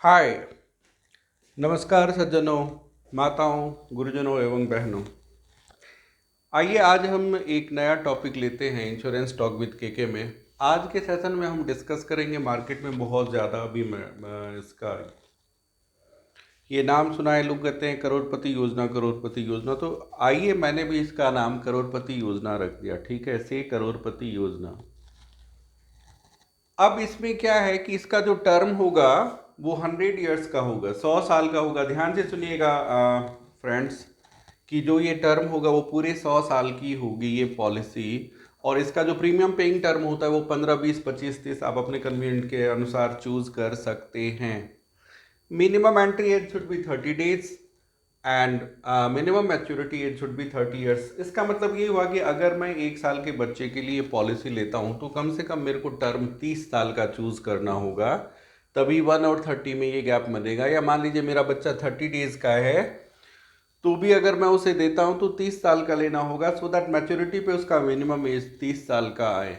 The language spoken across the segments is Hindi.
हाय। नमस्कार सज्जनों, माताओं, गुरुजनों एवं बहनों। आइए आज हम एक नया टॉपिक लेते हैं इंश्योरेंस टॉक विद केके में। आज के सेशन में हम डिस्कस करेंगे मार्केट में बहुत ज़्यादा अभी इसका ये नाम सुना है, लोग कहते हैं करोड़पति योजना, करोड़पति योजना। तो आइए मैंने भी इसका नाम करोड़पति योजना रख दिया, ठीक है, से करोड़पति योजना। अब इसमें क्या है कि इसका जो टर्म होगा वो 100 ईयर्स का होगा, 100 साल का होगा। ध्यान से सुनिएगा फ्रेंड्स, कि जो ये टर्म होगा वो पूरे 100 साल की होगी ये पॉलिसी। और इसका जो प्रीमियम पेइंग टर्म होता है वो 15, 20, 25, 30 आप अपने कन्वीनियंट के अनुसार चूज कर सकते हैं। Minimum entry age should be 30 days and minimum maturity age should be 30 years. इसका मतलब ये हुआ कि अगर मैं 1 साल के बच्चे के लिए पॉलिसी लेता हूँ तो कम से कम मेरे को टर्म 30 साल का चूज करना होगा, तभी 1 और 30 में ये गैप बनेगा। या मान लीजिए मेरा बच्चा 30 days का है तो भी अगर मैं उसे देता हूँ तो 30 साल का लेना होगा, सो दैट मैच्योरिटी पे उसका मिनिमम एज 30 साल का आए।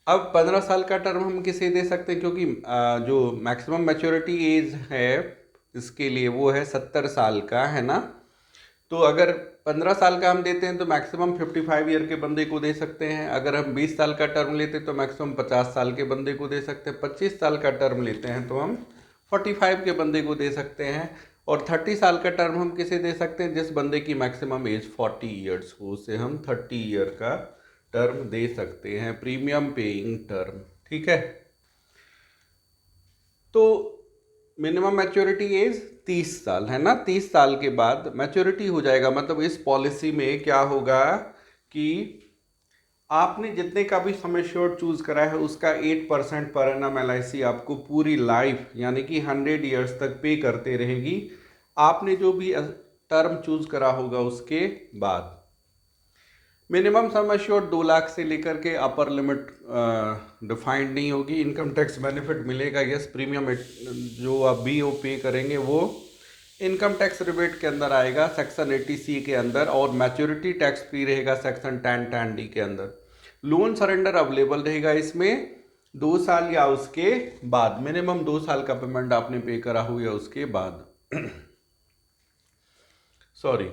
अब 15 साल का टर्म हम किसे दे सकते हैं, क्योंकि जो मैक्सिमम मैच्योरिटी एज है इसके लिए वो है 70 साल का, है ना। तो अगर 15 साल का हम देते हैं तो मैक्सिमम 55 ईयर के बंदे को दे सकते हैं। अगर हम 20 साल का टर्म लेते हैं तो मैक्सिमम 50 साल के बंदे को दे सकते हैं। 25 साल का टर्म लेते हैं तो हम 45 के बंदे को दे सकते हैं। और 30 साल का टर्म हम किसे दे सकते हैं, जिस बंदे की मैक्सिमम एज 40 ईयर्स हो, उसे हम 30 ईयर का टर्म दे सकते हैं, प्रीमियम पेइंग टर्म, ठीक है। तो मिनिमम मैच्योरिटी एज 30 साल है ना। 30 साल के बाद मैच्योरिटी हो जाएगा, मतलब इस पॉलिसी में क्या होगा कि आपने जितने का भी सम एश्योर्ड चूज करा है उसका 8% पर एनम LIC आपको पूरी लाइफ यानी कि 100 ईयर्स तक पे करते रहेगी, आपने जो भी टर्म चूज करा होगा उसके बाद। मिनिमम सम एश्योर्ड 2 लाख से लेकर के अपर लिमिट डिफाइंड नहीं होगी। इनकम टैक्स बेनिफिट मिलेगा, यस। प्रीमियम जो आप BO पे करेंगे वो इनकम टैक्स रिबेट के अंदर आएगा, सेक्शन 80C के अंदर। और मैच्योरिटी टैक्स फ्री रहेगा सेक्शन 10(10)D के अंदर। लोन सरेंडर अवेलेबल रहेगा इसमें 2 साल या उसके बाद, मिनिमम 2 साल का पेमेंट आपने पे करा हो या उसके बाद सॉरी।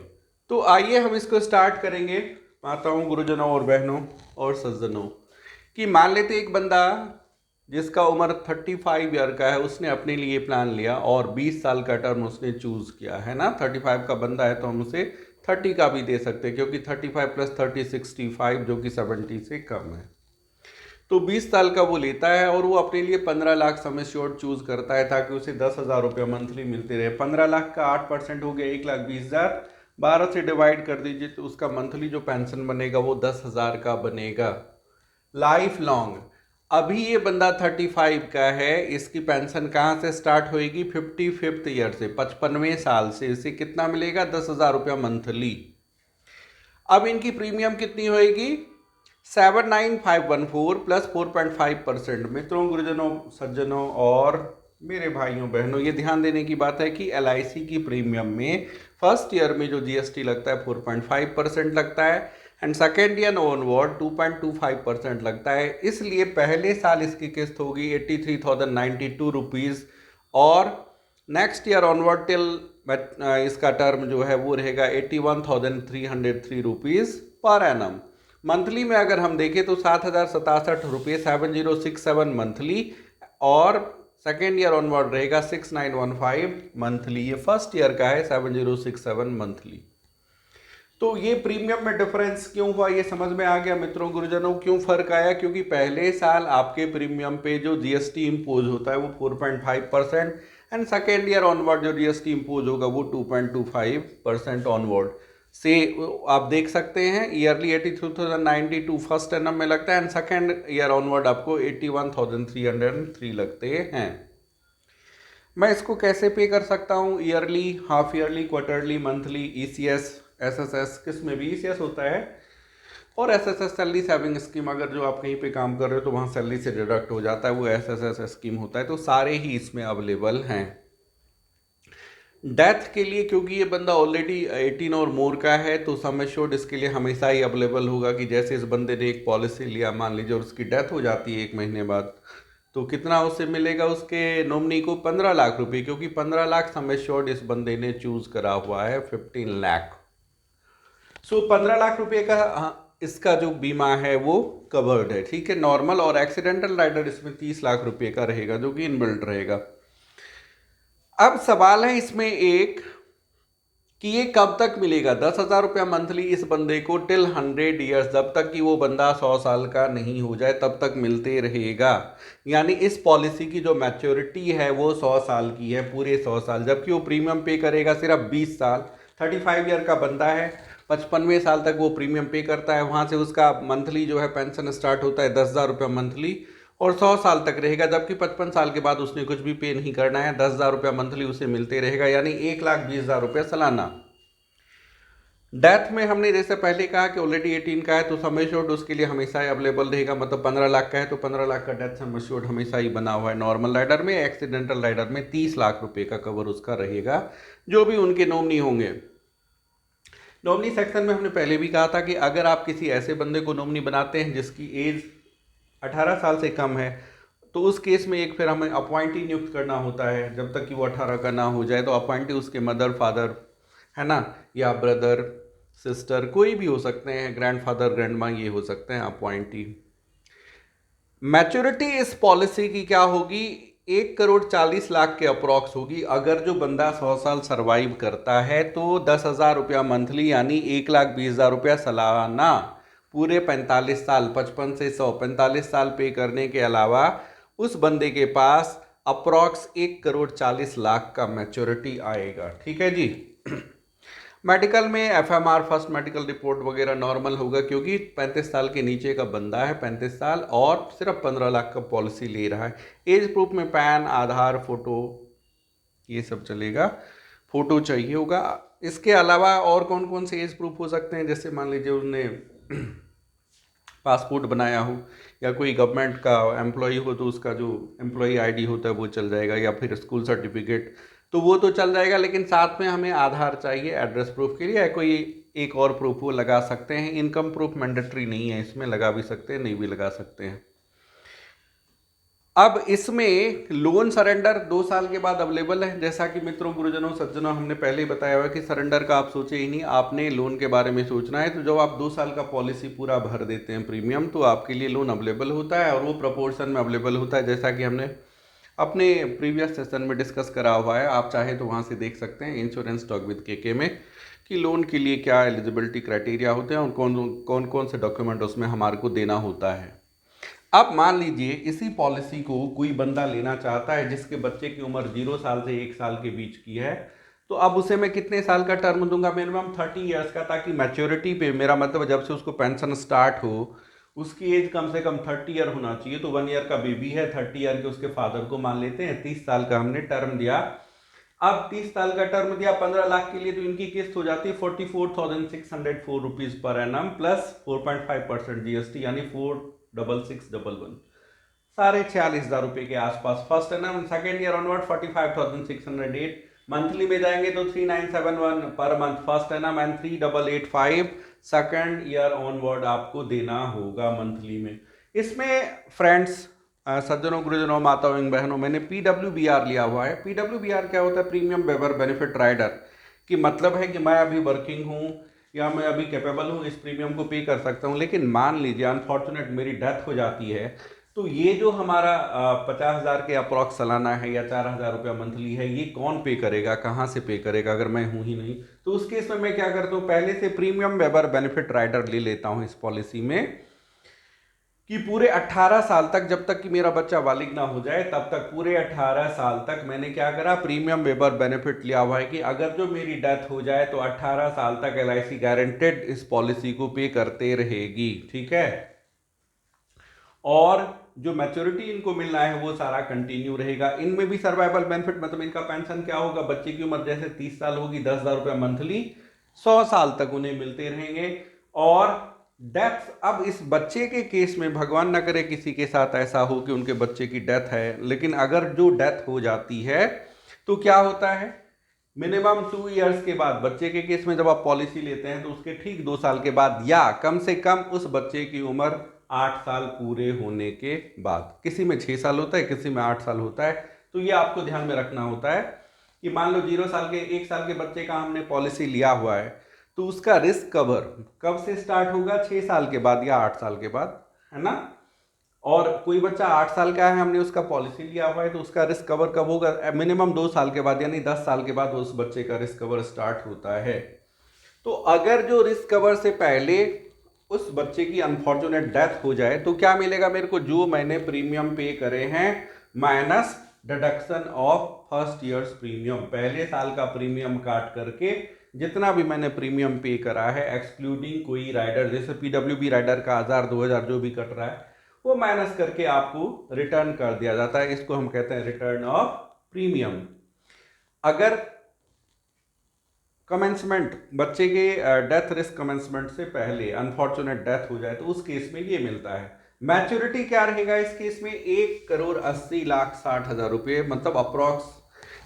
तो आइए हम इसको स्टार्ट करेंगे माताओं, गुरुजनों और बहनों और सज्जनों, कि मान लेते एक बंदा जिसका उम्र 35 ईयर का है, उसने अपने लिए प्लान लिया और 20 साल का टर्म उसने चूज किया, है ना। 35 का बंदा है तो हम उसे 30 का भी दे सकते हैं, क्योंकि 35 + 30 65, जो कि 70 से कम है। तो 20 साल का वो लेता है और वो अपने लिए 15 लाख सम एश्योर्ड चूज करता है, ताकि उसे 10,000 रुपये मंथली मिलते रहे। 15 लाख का 8% हो गया 1,20,000, 12 से डिवाइड कर दीजिए तो उसका मंथली जो पेंशन बनेगा वो 10,000 का बनेगा लाइफ लॉन्ग। अभी ये बंदा 35 का है, इसकी पेंशन कहाँ से स्टार्ट होएगी, 55th ईयर से, 55वें साल से। इसे कितना मिलेगा, 10,000 रुपया मंथली। अब इनकी प्रीमियम कितनी होएगी, 79514 प्लस 4.5%। मित्रों, गुरुजनों, सज्जनों और मेरे भाइयों बहनों, ये ध्यान देने की बात है कि LIC की प्रीमियम में फर्स्ट ईयर में जो GST लगता है 4.5% लगता है, एंड सेकेंड ईयर ऑनवर्ड 2.25% लगता है। इसलिए पहले साल इसकी किस्त होगी 83,092 रुपीज़, और नेक्स्ट ईयर ऑनवर्ड टिल इसका टर्म जो है वो रहेगा 81,303 रुपीज़ पर एनम। मंथली में अगर हम देखें तो 7,067 रुपये, 7067 मंथली, और सेकेंड ईयर ऑनवर्ड रहेगा 6915 मंथली। ये फर्स्ट ईयर का है 7067 मंथली। तो ये प्रीमियम में डिफरेंस क्यों हुआ, ये समझ में आ गया मित्रों, गुरुजनों, क्यों फर्क आया। क्योंकि पहले साल आपके प्रीमियम पे जो GST इम्पोज होता है वो 4.5%, एंड सेकेंड ईयर ऑनवर्ड जो GST इम्पोज होगा वो 2.25% ऑनवर्ड से। आप देख सकते हैं ईयरली 83,092 फर्स्ट एनम में लगता है, एंड सेकेंड ईयर ऑनवर्ड आपको 81,303 लगते हैं। मैं इसको कैसे पे कर सकता हूँ, yearly, half yearly, quarterly, monthly, ECS, SSS, किस में भी ECS होता है, और SSS सैलरी सेविंग स्कीम। अगर जो आप कहीं पे काम कर रहे हो तो वहाँ सैलरी से डिडक्ट हो जाता है, वो SSS स्कीम होता है। तो सारे ही इसमें अवेलेबल हैं। डेथ के लिए, क्योंकि ये बंदा ऑलरेडी 18 और मोर का है, तो सम एश्योर्ड इसके लिए हमेशा ही अवेलेबल होगा। कि जैसे इस बंदे ने एक पॉलिसी लिया, मान लीजिए, और उसकी डेथ हो जाती है 1 महीने बाद, तो कितना उसे मिलेगा उसके नॉमिनी को? 15 लाख रुपए, क्योंकि 15 लाख सम एश्योर्ड इस बंदे ने चूज करा हुआ है 15 लाख। सो 15 लाख रुपए का इसका जो बीमा है वो कवर्ड है, ठीक है। नॉर्मल और एक्सीडेंटल राइडर इसमें 30 लाख रुपए का रहेगा जो कि इनबिल्ट रहेगा। अब सवाल है इसमें एक कि ये कब तक मिलेगा? 10,000 रुपया मंथली इस बंदे को टिल 100 ईयर्स, जब तक कि वो बंदा 100 साल का नहीं हो जाए तब तक मिलते रहेगा। यानी इस पॉलिसी की जो मैच्योरिटी है वो 100 साल की है, पूरे 100 साल, जबकि वो प्रीमियम पे करेगा सिर्फ 20 साल। 35 ईयर का बंदा है, 55वें साल तक वो प्रीमियम पे करता है, वहाँ से उसका मंथली जो है पेंशन स्टार्ट होता है 10,000 रुपया मंथली, और 100 साल तक रहेगा। जबकि 55 साल के बाद उसने कुछ भी पे नहीं करना है, 10,000 रुपया मंथली उसे मिलते रहेगा, यानी 1,20,000 रुपया सालाना। डेथ में हमने जैसे पहले कहा कि ऑलरेडी 18 का है तो सम एश्योर्ड उसके लिए हमेशा ही अवेलेबल रहेगा, मतलब 15 लाख का है तो 15 लाख का डेथ सम एश्योर्ड हमेशा ही बना हुआ है नॉर्मल राइडर में। एक्सीडेंटल राइडर में 30 लाख रुपए का कवर उसका रहेगा, जो भी उनके नॉमिनी होंगे। नॉमिनी सेक्शन में हमने पहले भी कहा था कि अगर आप किसी ऐसे बंदे को नॉमिनी बनाते हैं जिसकी एज 18 साल से कम है, तो उस केस में एक फिर हमें अपॉइंटी नियुक्त करना होता है जब तक कि वो 18 का ना हो जाए। तो अपॉइंटी उसके मदर फादर है ना, या ब्रदर सिस्टर, कोई भी हो सकते हैं, ग्रैंडफादर ग्रैंडमा, ये हो सकते हैं अपॉइंटी। मैच्योरिटी इस पॉलिसी की क्या होगी? 1,40,00,000 के अप्रॉक्स होगी। अगर जो बंदा 100 साल सरवाइव करता है तो 10,000 रुपया मंथली, यानी 1,20,000 रुपया सालाना, पूरे 45 साल, 55 से 100, 45 साल पे करने के अलावा उस बंदे के पास अप्रॉक्स 1,40,00,000 का मैच्योरिटी आएगा, ठीक है जी। मेडिकल में एफएमआर फर्स्ट मेडिकल रिपोर्ट वगैरह नॉर्मल होगा, क्योंकि 35 साल के नीचे का बंदा है, 35 साल, और सिर्फ 15 लाख का पॉलिसी ले रहा है। एज प्रूफ में पैन, आधार, फोटो, ये सब चलेगा, फोटो चाहिए होगा। इसके अलावा और कौन कौन से एज प्रूफ हो सकते हैं? जैसे मान लीजिए उसने पासपोर्ट बनाया हो, या कोई गवर्नमेंट का एम्प्लॉय हो तो उसका जो एम्प्लॉय आईडी होता है वो चल जाएगा, या फिर स्कूल सर्टिफिकेट, तो वो तो चल जाएगा। लेकिन साथ में हमें आधार चाहिए एड्रेस प्रूफ के लिए, या कोई एक और प्रूफ वो लगा सकते हैं। इनकम प्रूफ मैंडेटरी नहीं है, इसमें लगा भी सकते हैं, नहीं भी लगा सकते हैं। अब इसमें लोन सरेंडर 2 साल के बाद अवेलेबल है। जैसा कि मित्रों, गुरुजनों, सज्जनों, हमने पहले ही बताया हुआ है कि सरेंडर का आप सोचे ही नहीं, आपने लोन के बारे में सोचना है। तो जब आप 2 साल का पॉलिसी पूरा भर देते हैं प्रीमियम, तो आपके लिए लोन अवेलेबल होता है, और वो प्रपोर्शन में अवेलेबल होता है, जैसा कि हमने अपने प्रीवियस सेशन में डिस्कस करा हुआ है। आप चाहे तो वहाँ से देख सकते हैं इंश्योरेंस टॉक विद के में, कि लोन के लिए क्या एलिजिबिलिटी क्राइटेरिया होते हैं और कौन कौन से डॉक्यूमेंट उसमें हमारे को देना होता है। अब मान लीजिए इसी पॉलिसी को कोई बंदा लेना चाहता है जिसके बच्चे की उम्र 0 साल से 1 साल के बीच की है, तो अब उसे मैं कितने साल का टर्म दूंगा? मिनिमम 30 ईयर्स का, ताकि मैच्योरिटी पे, मेरा मतलब जब से उसको पेंशन स्टार्ट हो उसकी एज कम से कम 30 ईयर होना चाहिए। तो 1 ईयर का बेबी है, 30 ईयर के उसके फादर को मान लेते हैं, 30 साल का हमने टर्म दिया। अब 30 साल का टर्म दिया 15 लाख के लिए, तो इनकी किस्त हो जाती है 44,604 rupees per annum plus 4.5% GST, यानी 46611, साढ़े 46,000 रुपए के आसपास first annum. Second year onward 45,608, monthly में जाएंगे तो 3971 per month first annum, and 3885 second year onward आपको देना होगा मंथली में। इसमें फ्रेंड्स, सज्जनों, गुरुजनों, माताओं, बहनों, मैंने PWBR लिया हुआ है। PWBR क्या होता है? प्रीमियम वेबर बेनिफिट राइडर, कि मतलब है कि मैं अभी वर्किंग हूँ या मैं अभी कैपेबल हूँ, इस प्रीमियम को पे कर सकता हूँ, लेकिन मान लीजिए अनफॉर्चुनेट मेरी डेथ हो जाती है, तो ये जो हमारा 50,000 के अप्रॉक्स सालाना है या 4,000 रुपया मंथली है, ये कौन पे करेगा, कहाँ से पे करेगा अगर मैं हूँ ही नहीं? तो उस केस में मैं क्या करता हूँ, पहले से प्रीमियम वेबर बेनिफिट राइडर ले लेता हूँ इस पॉलिसी में, कि पूरे 18 साल तक, जब तक कि मेरा बच्चा बालिग ना हो जाए तब तक, पूरे 18 साल तक मैंने क्या करा, प्रीमियम वेबर बेनिफिट लिया हुआ है कि अगर जो मेरी डेथ हो जाए तो 18 साल तक LIC गारंटेड इस पॉलिसी को पे करते रहेगी, ठीक है। और जो मैच्योरिटी इनको मिलना है वो सारा कंटिन्यू रहेगा। इनमें भी सर्वाइवल बेनिफिट, मतलब इनका पेंशन क्या होगा, बच्चे की उम्र जैसे 30 साल होगी, 10,000 रुपया मंथली 100 साल तक उन्हें मिलते रहेंगे। और डेथ, अब इस बच्चे के केस में भगवान ना करे किसी के साथ ऐसा हो कि उनके बच्चे की डेथ है, लेकिन अगर जो डेथ हो जाती है तो क्या होता है, मिनिमम 2 इयर्स के बाद, बच्चे के केस में जब आप पॉलिसी लेते हैं तो उसके ठीक 2 साल के बाद, या कम से कम उस बच्चे की उम्र 8 साल पूरे होने के बाद। किसी में 6 साल होता है, किसी में 8 साल होता है। तो ये आपको ध्यान में रखना होता है कि मान लो 1 साल के बच्चे का हमने पॉलिसी लिया हुआ है, तो उसका रिस्क कवर कब से स्टार्ट होगा? 6 साल के बाद या 8 साल के बाद, है ना। और कोई बच्चा 8 साल का है, हमने उसका पॉलिसी लिया हुआ है, तो उसका रिस्क कवर कब होगा? मिनिमम 2 साल के बाद, यानी 10 साल के बाद उस बच्चे का रिस्क कवर स्टार्ट होता है। तो अगर जो रिस्क कवर से पहले उस बच्चे की अनफॉर्चुनेट डेथ हो जाए तो क्या मिलेगा मेरे को? जो मैंने प्रीमियम पे करे हैं minus deduction of first years premium, पहले साल का प्रीमियम काट करके जितना भी मैंने प्रीमियम पे करा है, एक्सक्लूडिंग कोई राइडर, जैसे पीडब्ल्यूबी राइडर का 1000 2000 जो भी कट रहा है, वो माइनस करके आपको रिटर्न कर दिया जाता है। इसको हम कहते हैं रिटर्न ऑफ प्रीमियम। अगर कमेंसमेंट, बच्चे के डेथ रिस्क कमेंसमेंट से पहले अनफॉर्चुनेट डेथ हो जाए तो उस केस में ये मिलता है। मैच्योरिटी क्या रहेगा इस केस में? 1,80,60,000 रुपये, मतलब अप्रॉक्स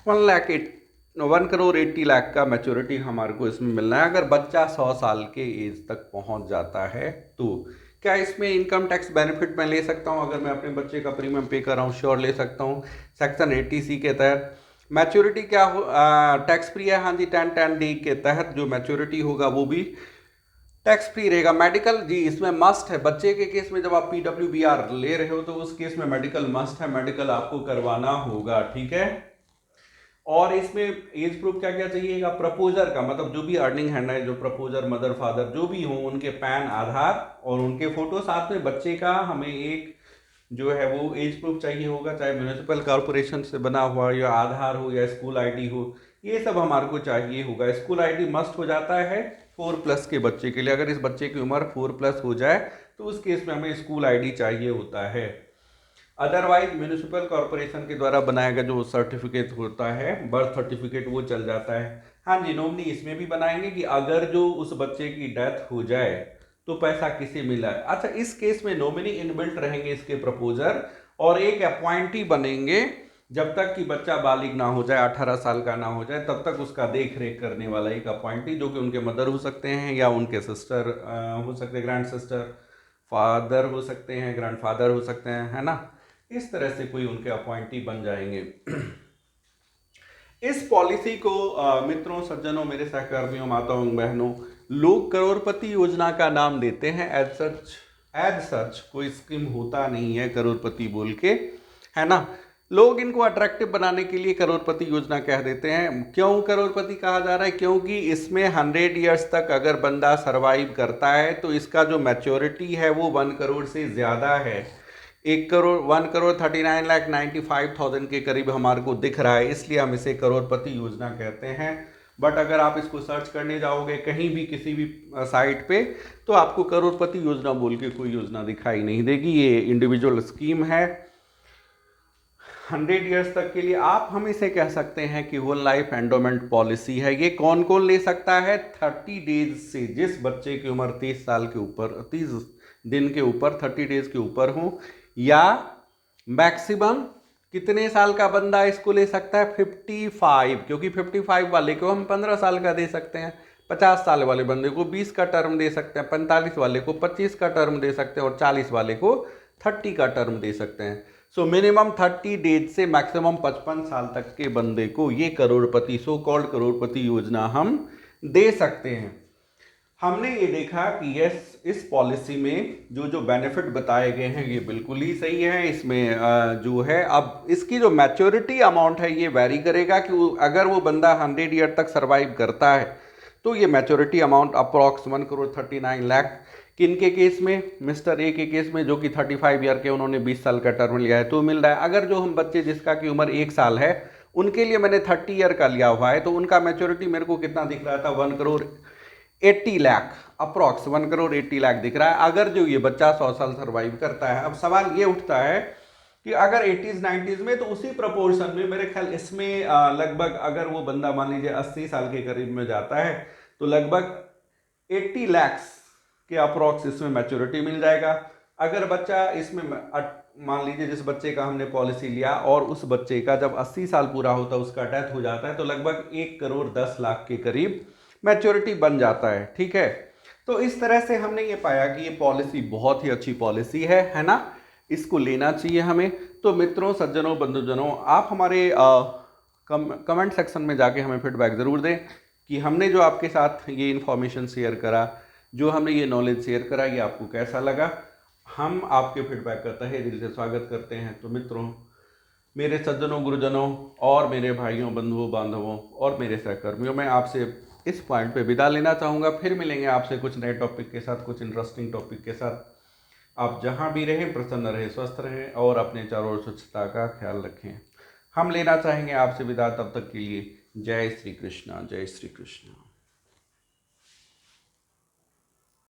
1,80,00,000 का मैच्योरिटी हमारे को इसमें मिलना है। अगर बच्चा 100 साल के एज तक पहुंच जाता है तो क्या इसमें इनकम टैक्स बेनिफिट मैं ले सकता हूं? अगर मैं अपने बच्चे का प्रीमियम पे कर रहा हूं, श्योर ले सकता हूं। सेक्शन 80C के तहत मैच्योरिटी क्या हो, टैक्स फ्री है। हाँ जी, 10-10 के तहत जो मैच्योरिटी होगा वो भी टैक्स फ्री रहेगा। मेडिकल जी इसमें मस्ट है। बच्चे के केस में जब आप PWBR ले रहे हो तो उस केस में मेडिकल मस्ट है, मेडिकल आपको करवाना होगा, ठीक है। और इसमें एज प्रूफ क्या क्या चाहिएगा? प्रपोजर का, मतलब जो भी अर्निंग हैंड है, जो प्रपोजर, मदर फादर जो भी हो, उनके पैन, आधार और उनके फोटो, साथ में बच्चे का हमें एक जो है वो एज प्रूफ चाहिए होगा, चाहे म्यूनिसिपल कॉर्पोरेशन से बना हुआ या आधार हो या स्कूल आईडी हो, ये सब हमारे को चाहिए होगा। स्कूल आईडी मस्ट हो जाता है 4+ के बच्चे के लिए। अगर इस बच्चे की उम्र 4+ हो जाए तो उस केस में हमें स्कूल आईडी चाहिए होता है। अदरवाइज म्यूनिसिपल कॉर्पोरेशन के द्वारा बनाया गया जो सर्टिफिकेट होता है, बर्थ सर्टिफिकेट, वो चल जाता है। हाँ जी, नॉमिनी इसमें भी बनाएंगे कि अगर जो उस बच्चे की डेथ हो जाए तो पैसा किसे मिला है। अच्छा, इस केस में नॉमिनी इनबिल्ट रहेंगे इसके प्रपोजर, और एक अपॉइंटी बनेंगे जब तक कि बच्चा बालिग ना हो जाए, 18 साल का ना हो जाए, तब तक उसका देख रेख करने वाला एक अपॉइंटी, जो कि उनके मदर हो सकते हैं या उनके सिस्टर हो सकते हैं, ग्रैंड सिस्टर, फादर हो सकते हैं, ग्रैंड फादर हो सकते हैं, है ना। इस तरह से कोई उनके अपॉइंटी बन जाएंगे। इस पॉलिसी को मित्रों, सज्जनों, मेरे सहकर्मियों, माताओं, बहनों, लोग करोड़पति योजना का नाम देते हैं। एज सच कोई स्कीम होता नहीं है करोड़पति बोल के, है ना। लोग इनको अट्रैक्टिव बनाने के लिए करोड़पति योजना कह देते हैं। क्यों करोड़पति कहा जा रहा है? क्योंकि इसमें 100 ईयर्स तक अगर बंदा सरवाइव करता है तो इसका जो मैच्योरिटी है वो 1 करोड़ से ज़्यादा है। 1,39,95,000 के करीब हमारे को दिख रहा है, इसलिए हम इसे करोड़पति योजना कहते हैं। बट अगर आप इसको सर्च करने जाओगे कहीं भी किसी भी साइट पे तो आपको करोड़पति योजना बोल के कोई योजना दिखाई नहीं देगी। ये इंडिविजुअल स्कीम है 100 ईयर्स तक के लिए। आप हम इसे कह सकते हैं कि होल लाइफ एंडोमेंट पॉलिसी है। ये कौन कौन ले सकता है? 30 डेज से, जिस बच्चे की उम्र 30 साल के ऊपर, 30 दिन के ऊपर, 30 डेज के ऊपर हो, या मैक्सिमम कितने साल का बंदा इसको ले सकता है? 55, क्योंकि 55 वाले को हम 15 साल का दे सकते हैं, 50 साल वाले बंदे को 20 का टर्म दे सकते हैं, 45 वाले को 25 का टर्म दे सकते हैं और 40 वाले को 30 का टर्म दे सकते हैं। सो मिनिमम 30 डेज से मैक्सिमम 55 साल तक के बंदे को ये करोड़पति, सो कॉल्ड करोड़पति योजना हम दे सकते हैं। हमने ये देखा कि यस, इस पॉलिसी में जो जो बेनिफिट बताए गए हैं ये बिल्कुल ही सही है। इसमें जो है, अब इसकी जो मैच्योरिटी अमाउंट है ये वैरी करेगा कि अगर वो बंदा 100 ईयर तक सरवाइव करता है तो ये मैच्योरिटी अमाउंट अप्रॉक्स 1,39,00,000। किनके केस में? मिस्टर ए के केस में, जो कि 35 ईयर के, उन्होंने 20 साल का टर्म लिया है तो मिल रहा है। अगर जो हम बच्चे जिसका की उम्र 1 साल है उनके लिए मैंने 30 ईयर का लिया हुआ है तो उनका मैच्योरिटी मेरे को कितना दिख रहा था? 1,80,00,000, अप्रॉक्स 1,80,00,000 दिख रहा है अगर जो ये बच्चा 100 साल सर्वाइव करता है। अब सवाल ये उठता है कि अगर 80s 90s में, तो उसी प्रपोर्शन में मेरे ख्याल इसमें लगभग, अगर वो बंदा मान लीजिए 80 साल के करीब में जाता है तो लगभग 80 लाख के अप्रॉक्स इसमें मैच्योरिटी मिल जाएगा। अगर बच्चा इसमें मान लीजिए जिस बच्चे का हमने पॉलिसी लिया और उस बच्चे का जब 80 साल पूरा होता है, उसका डेथ हो जाता है, तो लगभग 1,10,00,000 के करीब मैच्योरिटी बन जाता है, ठीक है। तो इस तरह से हमने ये पाया कि ये पॉलिसी बहुत ही अच्छी पॉलिसी है ना, इसको लेना चाहिए हमें। तो मित्रों, सज्जनों, बंधुजनों, आप हमारे कमेंट सेक्शन में जाके हमें फीडबैक ज़रूर दें कि हमने जो आपके साथ ये इन्फॉर्मेशन शेयर करा, जो हमने ये नॉलेज शेयर करा, ये आपको कैसा लगा। हम आपके फीडबैक का तहे दिल से स्वागत करते हैं। तो मित्रों, मेरे सज्जनों, गुरुजनों और मेरे भाइयों, बंधुओं, बांधवों और मेरे सहकर्मियों, मैं आपसे इस पॉइंट पे विदा लेना चाहूँगा। फिर मिलेंगे आपसे कुछ नए टॉपिक के साथ, कुछ इंटरेस्टिंग टॉपिक के साथ। आप जहाँ भी रहें, प्रसन्न रहें, स्वस्थ रहें और अपने चारों ओर स्वच्छता का ख्याल रखें। हम लेना चाहेंगे आपसे विदा, तब तक के लिए जय श्री कृष्णा, जय श्री कृष्णा।